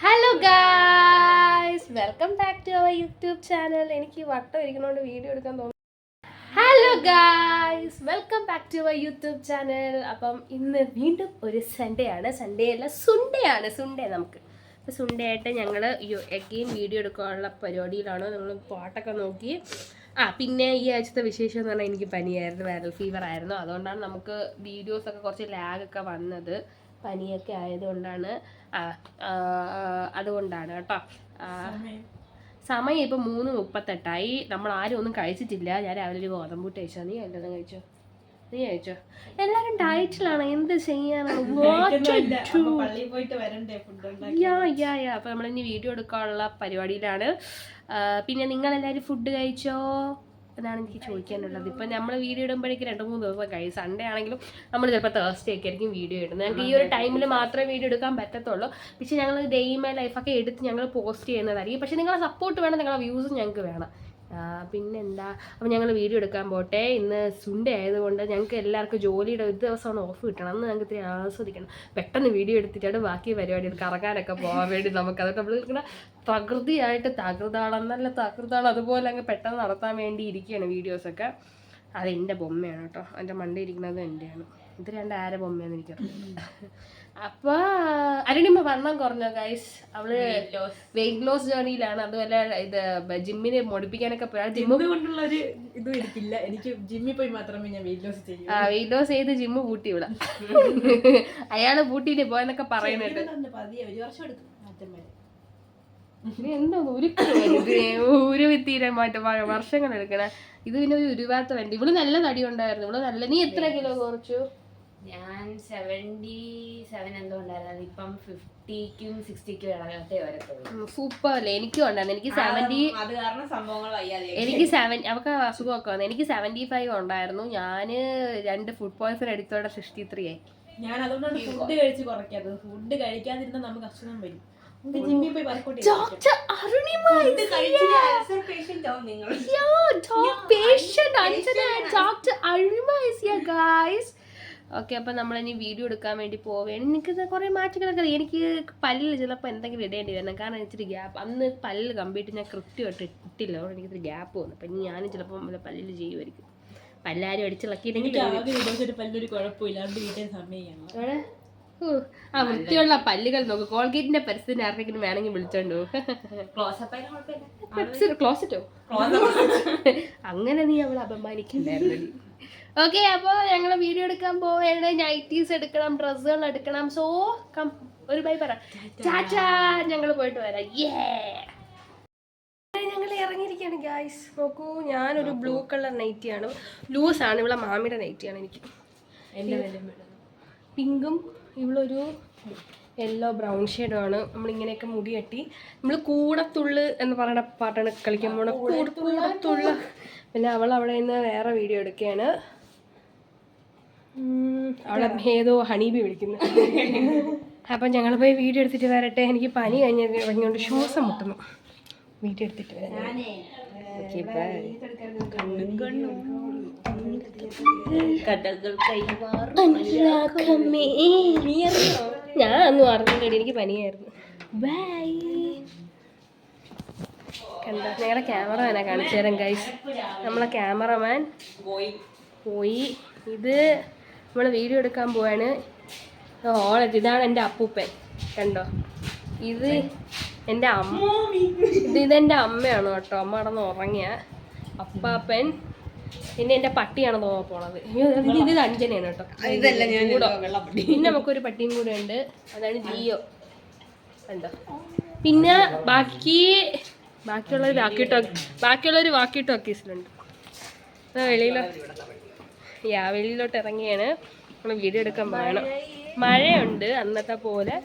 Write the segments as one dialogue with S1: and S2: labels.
S1: Hello guys, welcome back to our YouTube channel. എനിക്ക് വട്ടം ഇരിക്കുന്നതുകൊണ്ട് വീഡിയോ എടുക്കാൻ തോന്നുന്നു. Hello guys, welcome back to our YouTube channel. അപ്പം ഇന്ന് വീണ്ടും ഒരു സൺഡേ ആണ്. സൺഡേ അല്ല, സുണ്ടേ ആണ്. സുണ്ടേ നമുക്ക് അപ്പോൾ സുണ്ടേ ആയിട്ട് ഞങ്ങൾ എഗെയിൻ വീഡിയോ എടുക്കാനുള്ള പരിപാടിയിലാണ്. നമ്മൾ പാട്ടൊക്കെ നോക്കി. പിന്നെ ഈ ആഴ്ചത്തെ വിശേഷം എന്ന് പറഞ്ഞാൽ എനിക്ക് പനിയായിരുന്നു, വൈറൽ ഫീവർ ആയിരുന്നു. അതുകൊണ്ടാണ് നമുക്ക് വീഡിയോസൊക്കെ കുറച്ച് ലാഗൊക്കെ വന്നത്. പനിയൊക്കെ ആയതുകൊണ്ടാണ്. അതുകൊണ്ടാണ് കേട്ടോ. സമയം ഇപ്പം 3:38. നമ്മൾ ആരും ഒന്നും കഴിച്ചിട്ടില്ല. ഞാൻ രാവിലെ ഒരു ഗോതമ്പൂട്ട് കഴിച്ചോ. നീ വല്ലതും കഴിച്ചോ? നീ കഴിച്ചോ? എല്ലാവരും ഡയറ്റിലാണ്, എന്ത് ചെയ്യാനാണ്. അപ്പൊ നമ്മളിനി വീഡിയോ എടുക്കാനുള്ള പരിപാടിയിലാണ്. പിന്നെ നിങ്ങളെല്ലാവരും ഫുഡ് കഴിച്ചോ എന്നാണ് എനിക്ക് ചോദിക്കാനുള്ളത്. ഇപ്പം നമ്മൾ വീഡിയോ ഇടുമ്പോഴേക്ക് 2-3 ദിവസം കഴിയും. സൺഡേ ആണെങ്കിലും നമ്മൾ ചിലപ്പോൾ തേഴ്സ്ഡേ ഒക്കെ ആയിരിക്കും വീഡിയോ ഇടുന്നത്. ഞങ്ങൾക്ക് ഈ ഒരു ടൈമിൽ മാത്രമേ വീഡിയോ എടുക്കാൻ പറ്റത്തുള്ളൂ. പക്ഷേ ഞങ്ങൾ ഡേ മൈ ലൈഫൊക്കെ എടുത്ത് ഞങ്ങൾ പോസ്റ്റ് ചെയ്യുന്നതായിരിക്കും. പക്ഷേ നിങ്ങളെ സപ്പോർട്ട് വേണം, നിങ്ങളെ വ്യൂസും ഞങ്ങൾക്ക് വേണം. പിന്നെന്താ, അപ്പം ഞങ്ങൾ വീഡിയോ എടുക്കാൻ പോട്ടെ. ഇന്ന് സുണ്ടേ ആയതുകൊണ്ട് ഞങ്ങൾക്ക് എല്ലാവർക്കും ജോലിയുടെ ഒരു ദിവസമാണ് ഓഫ് കിട്ടണം. അന്ന് ഞങ്ങൾക്ക് ഇത്തിരി ആസ്വദിക്കണം. പെട്ടെന്ന് വീഡിയോ എടുത്തിട്ടാണ് ബാക്കി പരിപാടി കറങ്ങാനൊക്കെ പോകാൻ വേണ്ടി നമുക്ക് അതൊക്കെ നമ്മൾ ഇങ്ങനെ പ്രകൃതിയായിട്ട് തകൃതാളം, നല്ല തകൃതാളം അതുപോലെ അങ്ങ് പെട്ടെന്ന് നടത്താൻ വേണ്ടി ഇരിക്കുകയാണ് വീഡിയോസൊക്കെ. അത് എൻ്റെ ബൊമ്മയാണ് കേട്ടോ. എൻ്റെ മണ്ട ഇരിക്കുന്നത് എൻ്റെയാണ്. ഇത് 2 ആര ബൊമ്മയാന്ന് എനിക്കറിയാം. അപ്പോൾ അരുണിമ വണ്ണം കുറഞ്ഞോ ഗൈസ്? അവള് വെയിറ്റ് ലോസ് ജേർണിയിലാണ്. അതുപോലെ ഇത് ജിമ്മിന് മുടിപ്പിക്കാനൊക്കെ പോയാൽ
S2: ജിമ്മികൊണ്ടുള്ളൊരു ഇതും എനിക്കില്ല. എനിക്ക് ജിമ്മിൽ പോയി മാത്രമേ ഞാൻ വെയിറ്റ് ലോസ് ചെയ്യൂ.
S1: വെയിറ്റ് ലോസ് ചെയ്ത് ജിമ്മ് പൂട്ടി വിടാം. അയാള് പൂട്ടിയിട്ട് പോയെന്നൊക്കെ പറയുന്നുണ്ട്. എന്തോ ഉരുവിത്തീരാൻ മാറ്റം വർഷങ്ങൾ എടുക്കണേ. ഇത് പിന്നെ ഒരു ഉരുവാത്ത വേണ്ടി. ഇവള് നല്ല തടി ഉണ്ടായിരുന്നു. ഇവള് നല്ല. നീ എത്ര കിലോ കുറച്ചു?
S3: ഞാൻ 77 എന്തോ ഉണ്ടായിരുന്നു. ഇപ്പം 50ക്കും 60ക്കും ഇടകത്തെ വരത്തുള്ളൂ.
S1: സൂപ്പർ അല്ലേ? എനിക്കും ഉണ്ടായിരുന്നു. എനിക്ക് 70.
S2: അത് കാരണം സംഭവങ്ങൾ
S1: എനിക്ക് 7. അവർക്ക് അസുഖമൊക്കെ വന്നു. എനിക്ക് 75 ഉണ്ടായിരുന്നു. ഞാന് 2 ഫുഡ് പോയ്സൺ എടുത്തോടെ 63 ആയി.
S2: ഞാൻ അതുകൊണ്ടാണ് ഫുഡ് കഴിച്ച് കുറയ്ക്കാത്തത്. ഫുഡ് കഴിക്കാതിരുന്നാൽ നമുക്ക് അസുഖം വരും. ജിമ്മിൽ പോയി വർക്കൗട്ട്
S1: ഓക്കെ. അപ്പം നമ്മളിനി വീഡിയോ എടുക്കാൻ വേണ്ടി പോവുകയാണ്. എനിക്ക് കുറേ മാറ്റങ്ങളൊക്കെ അറിയാം. എനിക്ക് പല്ലിൽ ചിലപ്പോൾ എന്തെങ്കിലും ഇടേണ്ടി വരണം. കാരണം ഇച്ചിരി ഗ്യാപ്പ്. അന്ന് പല്ല് കമ്പ്ലീറ്റ് ഞാൻ കൃത്യമായിട്ട് ഇട്ടില്ല. അതുകൊണ്ട് എനിക്കിത്തിരി ഗ്യാപ്പ് വന്നു. അപ്പം ഇനി ഞാനും ചിലപ്പോൾ പല്ലിൽ ചെയ്യുമായിരിക്കും. പല്ലാരും അടിച്ചിളക്കിയില്ലെങ്കിൽ
S2: പല്ലൊരു കുഴപ്പമില്ലാണ്ട് വീട്ടിൽ സമയമാണ്.
S1: വൃത്തിയുള്ള പല്ലുകൾ നോക്കും. കോൾഗേറ്റിന്റെ പരിസ്ഥിതി ആർക്കെങ്കിലും വേണമെങ്കിൽ വിളിച്ചോണ്ടോ. ക്ലോസറ്റോ? അങ്ങനെ നീ അവളെ അപമാനിക്കണ്ടായിരുന്നു. ഓക്കെ, അപ്പോൾ ഞങ്ങൾ വീഡിയോ എടുക്കാൻ പോവുകയാണ്. നൈറ്റീസ് എടുക്കണം, ഡ്രസ്സുകൾ എടുക്കണം. സോ കം, ഒരു ബൈ പറ. ചാച്ചാ, ഞങ്ങൾ പോയിട്ട് വരാം. ഞങ്ങൾ ഇറങ്ങിയിരിക്കുകയാണ് ഗായ്സ്. നോക്കൂ, ഞാനൊരു ബ്ലൂ കളർ നൈറ്റിയാണ്. ലൂസാണ്. ഇവിടെ മാമിയുടെ നൈറ്റിയാണ്. എനിക്ക് പിങ്കും ഇവളൊരു യെല്ലോ ബ്രൗൺ ഷെയ്ഡുമാണ്. നമ്മളിങ്ങനെയൊക്കെ മുടി കെട്ടി നമ്മൾ കൂടത്തുള്ളു എന്ന് പറയുന്ന പാട്ടാണ് കളിക്കുമ്പോൾ കൂടത്തുള്ള. പിന്നെ അവൾ അവിടെ നിന്ന് വേറെ വീഡിയോ എടുക്കുകയാണ്. അവിടെ ഏതോ ഹണീബി വിളിക്കുന്നു. അപ്പം ഞങ്ങൾ പോയി വീഡിയോ എടുത്തിട്ട് വരട്ടെ. എനിക്ക് പനി കഴിഞ്ഞുകൊണ്ട് ശ്വാസം മുട്ടുന്നു. വീഡിയോ എടുത്തിട്ട് വരാം. Okay, bye. ഞാൻ ഒന്നും അറിഞ്ഞില്ല, എനിക്ക് പനിയായിരുന്നു. ബൈ. എന്താ ഞങ്ങളുടെ ക്യാമറമാനാ കാണിച്ചു തരാം ഗൈസ്. നമ്മളെ ക്യാമറമാൻ പോയി. ഇത് നമ്മൾ വീഡിയോ എടുക്കാൻ പോവാണ്. ഇതാണ് എൻ്റെ അപ്പൂപ്പൻ, കണ്ടോ? ഇത് എൻ്റെ അമ്മ. ഇതെൻ്റെ അമ്മയാണ് കേട്ടോ. അമ്മ കിടന്ന് ഉറങ്ങിയ. അപ്പാപ്പൻ. പിന്നെ എൻ്റെ പട്ടിയാണ് തോന്നാൻ പോണത്. ഇത് അഞ്ജനയാണ് കേട്ടോ. പിന്നെ നമുക്കൊരു പട്ടിയും കൂടെ ഉണ്ട്. അതാണ് ജിയോ, കണ്ടോ? പിന്നെ ബാക്കിയുള്ളൊരു വാക്കി ടോക്കീസിലുണ്ട്. വെളിയിലോട്ട് ഇറങ്ങിയാണ്. നമ്മൾ വീഡിയോ എടുക്കാൻ പോകണം. മഴയുണ്ട് അന്നത്തെ പോലെ,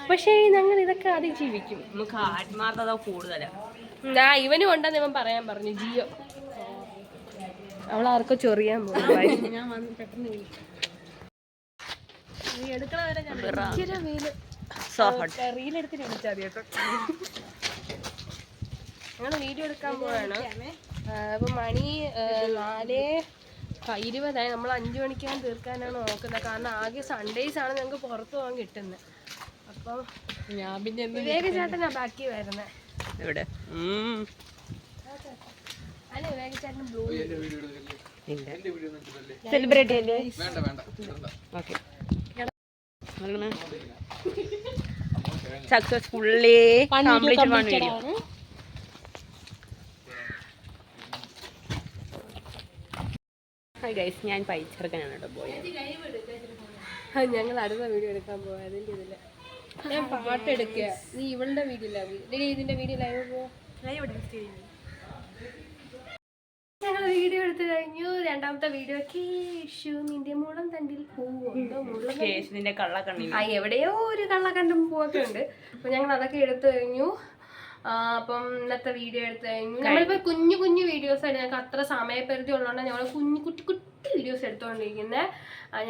S1: പക്ഷേ ഞങ്ങൾ ഇതൊക്കെ അതിജീവിക്കും.
S3: നമുക്ക് ആത്മാർത്ഥത കൂടുതലാണ്.
S1: ഇവനും ഉണ്ടെന്ന് ഇവൻ പറയാൻ പറഞ്ഞു. ജിയോ അവളാർക്കോ ചൊറിയാൻ പോകും. റീലെടുത്തിട്ട് വിളിച്ചാൽ മതി കേട്ടോ. ഞങ്ങൾ വീഡിയോ എടുക്കാൻ പോവാണ്. അപ്പം മണി 4:20. നമ്മൾ 5 മണിക്കാൻ തീർക്കാനാണ് നോക്കുന്നത്. കാരണം ആകെ സൺഡേയ്സ് ആണ് ഞങ്ങൾക്ക് പുറത്ത് പോകാൻ കിട്ടുന്നത്. അപ്പം
S2: ഞാൻ പിന്നെ
S1: വിവേക ചേട്ടനാ ബാക്കി വരുന്നത്.
S3: ഇവിടെ
S1: അല്ല വിവേക ചേട്ടൻ ബ്ലൂ
S3: സെലിബ്രേറ്റ് ചെയ്യല്ലേ? Okay successfully complete one video. Hi guys, ഞാൻ പൈച്ചെറുക്കനാണ് കേട്ടോ പോയത്.
S1: ഞങ്ങൾ അടുത്ത വീഡിയോ എടുക്കാൻ പോവാ. അതിന്റെ ഇതില് ഞാൻ പാട്ട് എടുക്കുക. നീ ഇവളുടെ വീഡിയോ ഇതിന്റെ വീഡിയോ ലൈവ് പോവാ. ഞങ്ങൾ വീഡിയോ എടുത്തു കഴിഞ്ഞു. രണ്ടാമത്തെ വീഡിയോ കേശു നിന്റെ മുളം തണ്ടിൽ പൂവുണ്ടോ
S3: കേശുവിന്റെ കള്ളക്കണ്ണി
S1: എവിടെയോ ഒരു കള്ളക്കണ്ടും പൂവൊക്കെ ഉണ്ട്. അപ്പൊ ഞങ്ങൾ അതൊക്കെ എടുത്തു കഴിഞ്ഞു. അപ്പം ഇന്നത്തെ വീഡിയോ എടുത്തു കഴിഞ്ഞു. നമ്മളിപ്പോ കുഞ്ഞു കുഞ്ഞു വീഡിയോസ് ആയിട്ട് ഞങ്ങൾക്ക് അത്ര സമയപരിധി ഉള്ളതുകൊണ്ട് ഞങ്ങൾ കുട്ടി കുട്ടി വീഡിയോസ് എടുത്തുകൊണ്ടിരിക്കുന്നത്.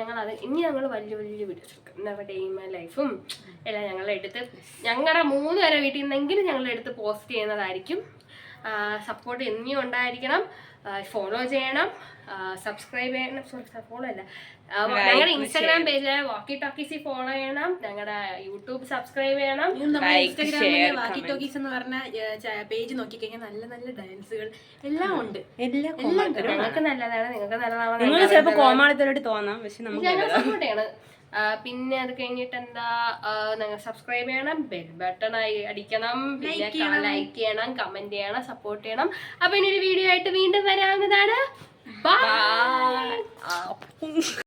S1: ഞങ്ങളത് ഇനി ഞങ്ങൾ വലിയ വലിയ വീഡിയോസ് എടുക്കും. നമ്മുടെ ഡേ ഇൻ മൈ ലൈഫും എല്ലാം ഞങ്ങളെടുത്ത് ഞങ്ങളുടെ 3 പേരെ വീട്ടിൽ നിന്നെങ്കിലും ഞങ്ങളെടുത്ത് പോസ്റ്റ് ചെയ്യുന്നതായിരിക്കും. സപ്പോർട്ട് ഇനിയും ഉണ്ടായിരിക്കണം. ഫോളോ ചെയ്യണം, സബ്സ്ക്രൈബ് ചെയ്യണം. ഫോളോ അല്ല, ഞങ്ങളുടെ ഇൻസ്റ്റാഗ്രാം പേജ് വാക്കി ടോക്കീസിൽ ഫോളോ ചെയ്യണം. ഞങ്ങളുടെ യൂട്യൂബ് സബ്സ്ക്രൈബ് ചെയ്യണം.
S2: ഇൻസ്റ്റാഗ്രാമിലെ വാക്കി ടോക്കീസ് എന്ന് പറഞ്ഞ പേജ് നോക്കിക്കഴിഞ്ഞാൽ നല്ല നല്ല ഡാൻസുകൾ എല്ലാം ഉണ്ട്.
S1: ഞങ്ങൾക്ക് നല്ലതാണ്, നിങ്ങൾക്ക് നല്ലതാണ്.
S3: നിങ്ങൾ ചിലപ്പോൾ കോമാളിത്തരോട്ട് തോന്നാം, പക്ഷെ നമുക്ക്
S1: ഞങ്ങൾ സപ്പോർട്ട് ചെയ്യണം. പിന്നെ അത് കഴിഞ്ഞിട്ട് എന്താ, നിങ്ങൾ സബ്സ്ക്രൈബ് ചെയ്യണം, ബെൽ ബട്ടൺ അടിക്കണം, പിന്നെ ലൈക്ക് ചെയ്യണം, കമന്റ് ചെയ്യണം, സപ്പോർട്ട് ചെയ്യണം. അപ്പൊ ഇനി ഒരു വീഡിയോ ആയിട്ട് വീണ്ടും വരാവുന്നതാണ്. ബൈ.